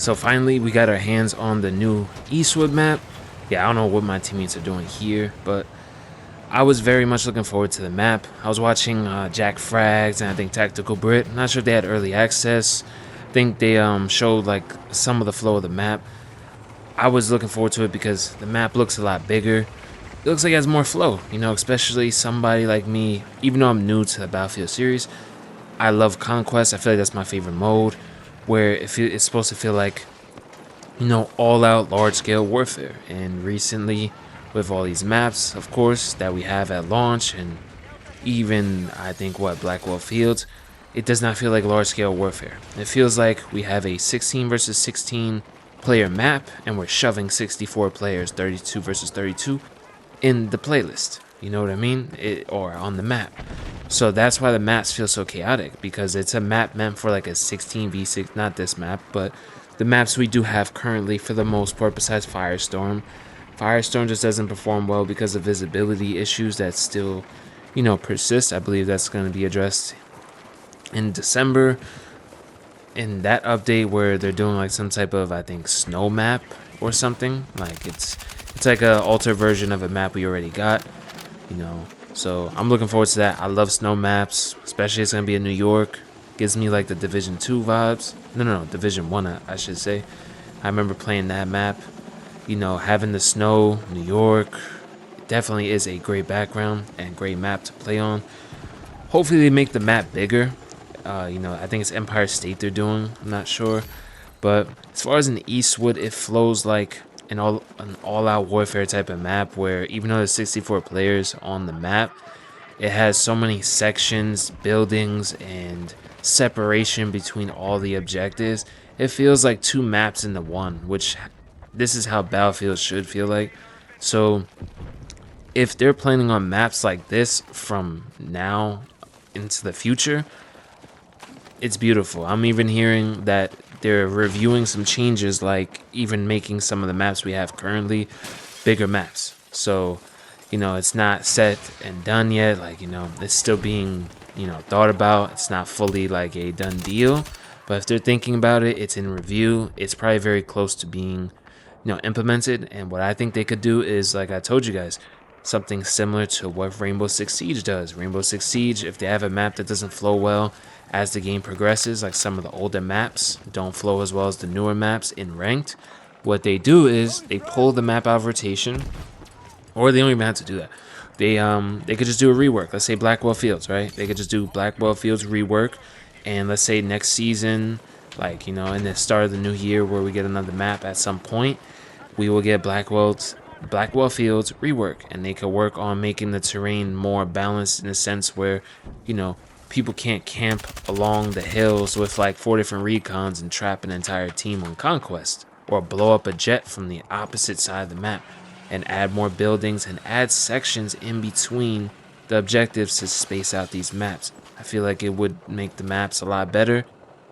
So finally, we got our hands on the new Eastwood map. Yeah, I don't know what my teammates are doing here, but I was very much looking forward to the map. I was watching Jack Frags and I think Tactical Brit. Not sure if they had early access. I think they showed like some of the flow of the map. I was looking forward to it because the map looks a lot bigger. It looks like it has more flow, you know, especially somebody like me. Even though I'm new to the Battlefield series, I love Conquest. I feel like that's my favorite mode, where it's supposed to feel like, you know, all-out large-scale warfare. And recently, with all these maps, of course, that we have at launch, and even I think Blackwell Fields, it does not feel like large-scale warfare. It feels like we have a 16 versus 16 player map, and we're shoving 64 players, 32 versus 32, in the playlist. You know what I mean? Or on the map. So that's why the maps feel so chaotic, because it's a map meant for like a 16v6, not this map, but the maps we do have currently for the most part besides Firestorm. Firestorm just doesn't perform well because of visibility issues that still, you know, persist. I believe that's going to be addressed in December in that update where they're doing like some type of, I think, snow map or something. Like it's like a altered version of a map we already got, you know. So I'm looking forward to that. I love snow maps, especially it's gonna be in New York. Gives me like the Division 2 vibes. No, Division 1, I should say. I remember playing that map. You know, having the snow, New York, it definitely is a great background and great map to play on. Hopefully they make the map bigger. You know, I think it's Empire State they're doing. I'm not sure. But as far as an Eastwood, it flows like an all-out warfare type of map where even though there's 64 players on the map, it has so many sections, buildings, and separation between all the objectives. It feels like two maps into one, which this is how Battlefield should feel like. So if they're planning on maps like this from now into the future, it's beautiful. I'm even hearing that they're reviewing some changes, like even making some of the maps we have currently bigger maps. So, you know, it's not set and done yet. Like, you know, it's still being, you know, thought about. It's not fully like a done deal. But if they're thinking about it, it's in review. It's probably very close to being, you know, implemented. And what I think they could do is, like I told you guys, something similar to what Rainbow Six Siege does. Rainbow Six Siege, if they have a map that doesn't flow well as the game progresses, like some of the older maps don't flow as well as the newer maps in ranked, what they do is they pull the map out of rotation, or they don't even have to do that. They could just do a rework. Let's say Blackwell Fields, right? They could just do Blackwell Fields rework, and let's say next season, like, you know, in the start of the new year where we get another map at some point, we will get Blackwell Fields rework, and they could work on making the terrain more balanced in a sense where, you know, people can't camp along the hills with like 4 different recons and trap an entire team on Conquest, or blow up a jet from the opposite side of the map, and add more buildings and add sections in between the objectives to space out these maps. I feel like it would make the maps a lot better,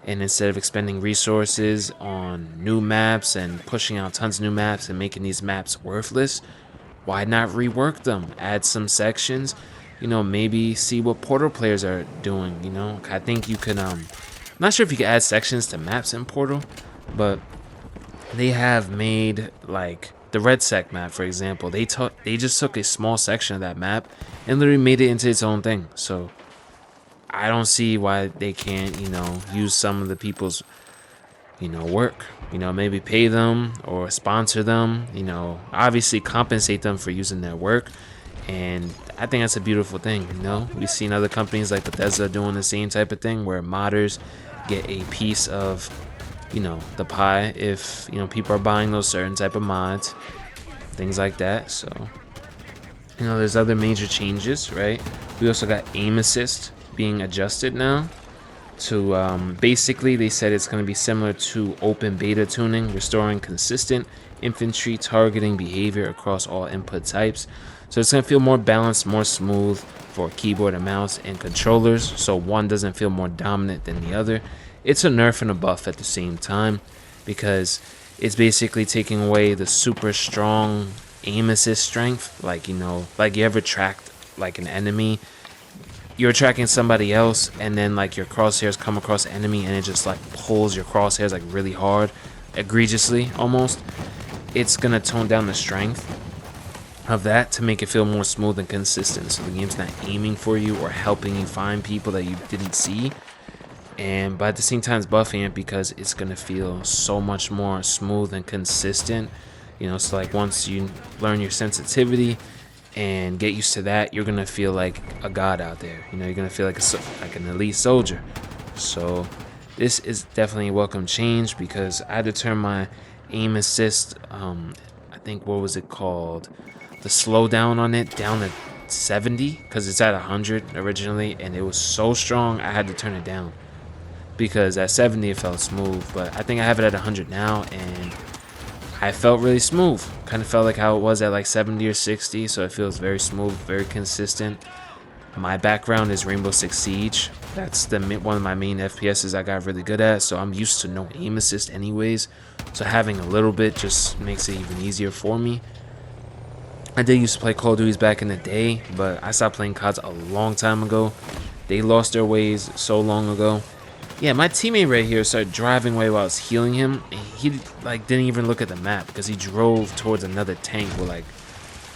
and instead of expending resources on new maps and pushing out tons of new maps and making these maps worthless, why not rework them? Add some sections, you know, maybe see what Portal players are doing, you know. I think you can, I'm not sure if you can add sections to maps in Portal, but they have made, like, the Red Sec map, for example. They just took a small section of that map and literally made it into its own thing. So I don't see why they can't, you know, use some of the people's, you know, work. You know, maybe pay them or sponsor them, you know, obviously compensate them for using their work. And I think that's a beautiful thing, you know. We've seen other companies like Bethesda doing the same type of thing where modders get a piece of, you know, the pie if, you know, people are buying those certain type of mods, things like that. So, you know, there's other major changes, right? We also got aim assist being adjusted now to basically they said it's going to be similar to open beta tuning, restoring consistent infantry targeting behavior across all input types. So it's going to feel more balanced, more smooth for keyboard and mouse and controllers, so one doesn't feel more dominant than the other. It's a nerf and a buff at the same time, because it's basically taking away the super strong aim assist strength. Like, you know, like you ever tracked like an enemy, you're tracking somebody else, and then like your crosshairs come across the enemy and it just like pulls your crosshairs like really hard. egregiously almost, it's gonna tone down the strength of that to make it feel more smooth and consistent, so the game's not aiming for you or helping you find people that you didn't see. And but at the same time, it's buffing it because it's gonna feel so much more smooth and consistent. So like once you learn your sensitivity and get used to that, you're gonna feel like a god out there. You're gonna feel like an elite soldier. So this is definitely a welcome change, because I had to turn my aim assist, I think, what was it called, the slowdown on it, down to 70, because it's at 100 originally, and it was so strong I had to turn it down, because at 70 it felt smooth. But I think I have it at 100 now, and I felt really smooth. Kind of felt like how it was at like 70 or 60, so it feels very smooth, very consistent. My background is Rainbow Six Siege. That's one of my main FPSs I got really good at, so I'm used to no aim assist anyways, so having a little bit just makes it even easier for me. I did used to play Call of Duties back in the day, but I stopped playing CODs a long time ago. They lost their ways so long ago. Yeah, my teammate right here started driving away while I was healing him. And he like didn't even look at the map because he drove towards another tank with like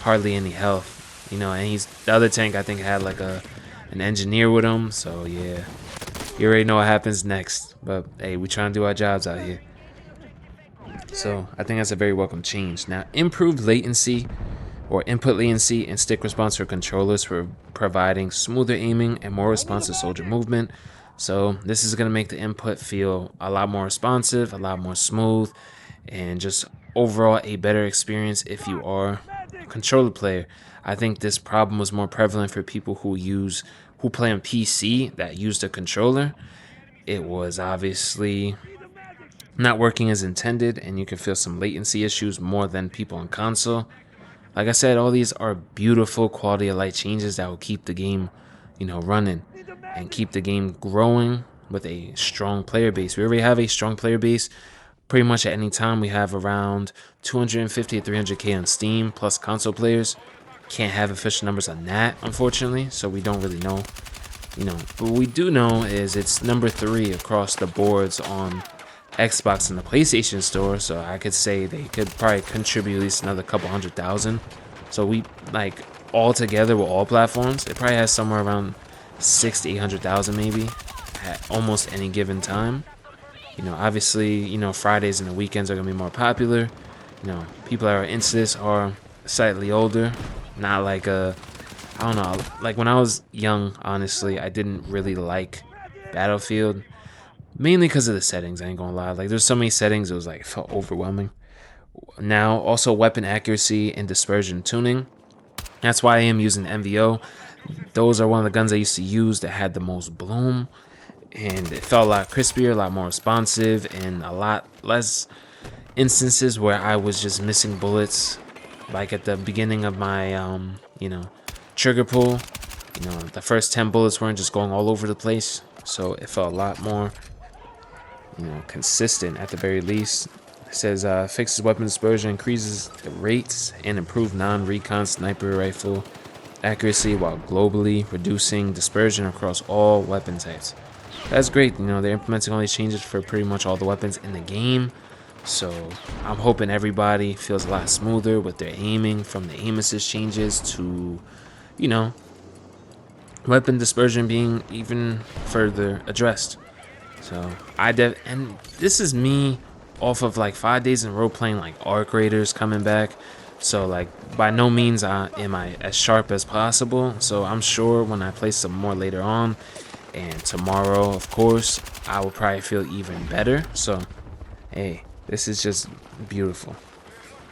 hardly any health. And the other tank, I think, had like an engineer with him. So yeah, you already know what happens next. But hey, we trying to do our jobs out here. So I think that's a very welcome change. Now, improved latency or input latency and stick response for controllers for providing smoother aiming and more responsive soldier movement. So this is going to make the input feel a lot more responsive, a lot more smooth, and just overall a better experience if you are a controller player. I think this problem was more prevalent for people who play on PC that used a controller. It was obviously not working as intended, and you can feel some latency issues more than people on console. Like I said, all these are beautiful quality of life changes that will keep the game, running and keep the game growing with a strong player base. We already have a strong player base. Pretty much at any time, we have around 250 to 300k on Steam, plus console players. Can't have official numbers on that, unfortunately, so we don't really know. But what we do know is it's number 3 across the boards on Xbox and the PlayStation Store, so I could say they could probably contribute at least another couple 100,000. So we, like, all together with all platforms, it probably has somewhere around 600 to 800,000 maybe at almost any given time. Obviously, Fridays and the weekends are gonna be more popular. People that are into this are slightly older, not like I don't know, like when I was young, honestly, I didn't really like Battlefield. Mainly because of the settings, I ain't gonna lie. Like, there's so many settings, it felt overwhelming. Now, also weapon accuracy and dispersion tuning. That's why I am using the MVO. Those are one of the guns I used to use that had the most bloom. And it felt a lot crispier, a lot more responsive, and a lot less instances where I was just missing bullets. Like at the beginning of my, trigger pull. The first 10 bullets weren't just going all over the place. So it felt a lot more consistent at the very least. It says fixes weapon dispersion, increases the rates, and improve non-recon sniper rifle accuracy while globally reducing dispersion across all weapon types. That's great. They're implementing all these changes for pretty much all the weapons in the game. So I'm hoping everybody feels a lot smoother with their aiming, from the aim assist changes to, weapon dispersion being even further addressed. So and this is me off of like 5 days in a row playing like Arc Raiders coming back. So like by no means am I as sharp as possible. So I'm sure when I play some more later on, and tomorrow of course, I will probably feel even better. So hey, this is just beautiful.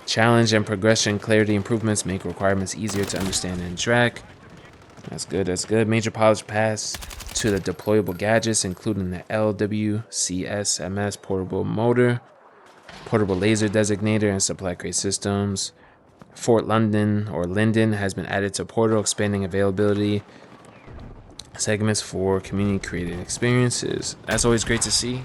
Challenge and progression clarity improvements make requirements easier to understand and track. That's good, that's good. Major polish pass to the deployable gadgets, including the LWCS-MS portable motor, portable laser designator, and supply crate systems. Fort London or Linden has been added to Portal, expanding availability segments for community created experiences. That's always great to see,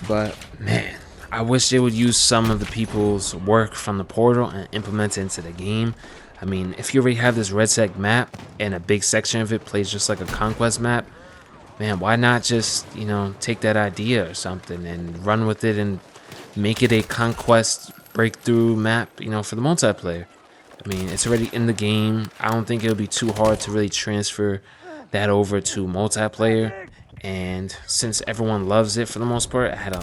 But man, I wish they would use some of the people's work from the Portal and implement it into the game. I mean, if you already have this red sec map and a big section of it plays just like a conquest map, man, why not just, take that idea or something and run with it and make it a conquest breakthrough map, for the multiplayer. I mean, it's already in the game. I don't think it'll be too hard to really transfer that over to multiplayer. And since everyone loves it for the most part, I had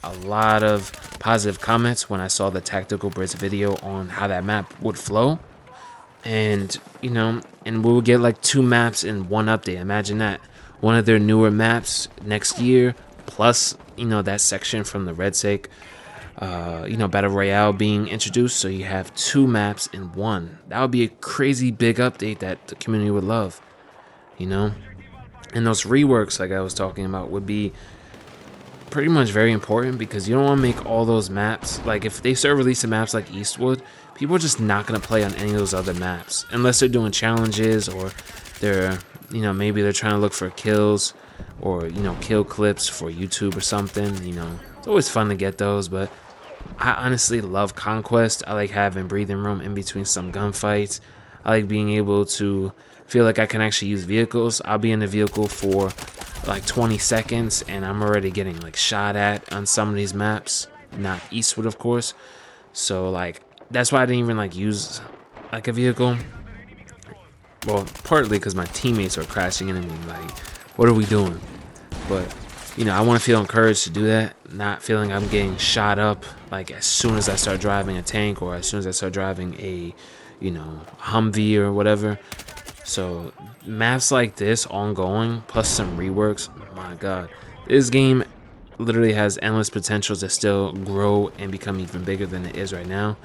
a lot of positive comments when I saw the Tactical Brits video on how that map would flow. And and we'll get like 2 maps in one update. Imagine that, one of their newer maps next year, plus that section from the Red Sake Battle Royale being introduced. So you have 2 maps in one. That would be a crazy big update that the community would love. And those reworks, like I was talking about, would be pretty much very important, because you don't want to make all those maps, like if they start releasing maps like Eastwood, people are just not going to play on any of those other maps unless they're doing challenges, or they're maybe they're trying to look for kills, or kill clips for YouTube or something. It's always fun to get those, but I honestly love Conquest. I like having breathing room in between some gunfights. I like being able to feel like I can actually use vehicles. I'll be in the vehicle for like 20 seconds and I'm already getting like shot at on some of these maps. Not Eastwood, of course. So like that's why I didn't even like use like a vehicle. Well, partly because my teammates were crashing into me, like, what are we doing? But I want to feel encouraged to do that, not feeling I'm getting shot up like as soon as I start driving a tank, or as soon as I start driving a Humvee or whatever. So maps like this ongoing, plus some reworks, my god, this game literally has endless potential to still grow and become even bigger than it is right now.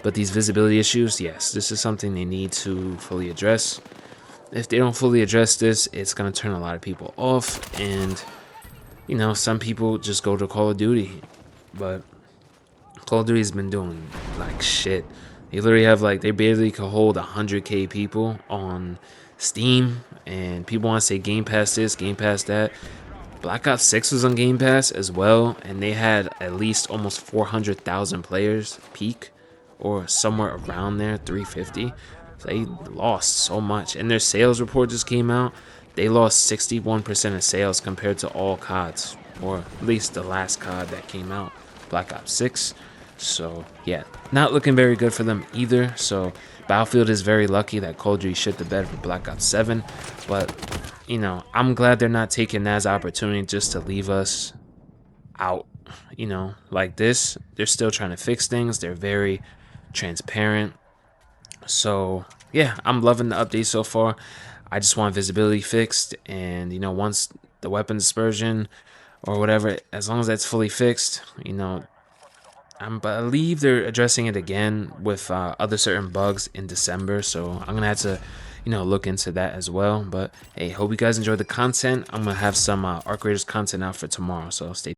But these visibility issues, yes, this is something they need to fully address. If they don't fully address this, it's going to turn a lot of people off, and some people just go to Call of Duty. But Call of Duty's been doing like shit. They literally have they barely could hold 100k people on Steam, and people want to say Game Pass this, Game Pass that. Black Ops 6 was on Game Pass as well, and they had at least almost 400,000 players peak, or somewhere around there, 350. So they lost so much, and their sales report just came out. They lost 61% of sales compared to all CODs, or at least the last COD that came out, Black Ops 6. So yeah, not looking very good for them either. So Battlefield is very lucky that Call of Duty shit the bed for Black Ops 7. But I'm glad they're not taking that as an opportunity just to leave us out, like this. They're still trying to fix things. They're very transparent. So yeah, I'm loving the update so far. I just want visibility fixed, and once the weapon dispersion or whatever, as long as that's fully fixed, I believe they're addressing it again with other certain bugs in December. So I'm gonna have to look into that as well. But hey, hope you guys enjoyed the content. I'm gonna have some Arc Raiders content out for tomorrow, so stay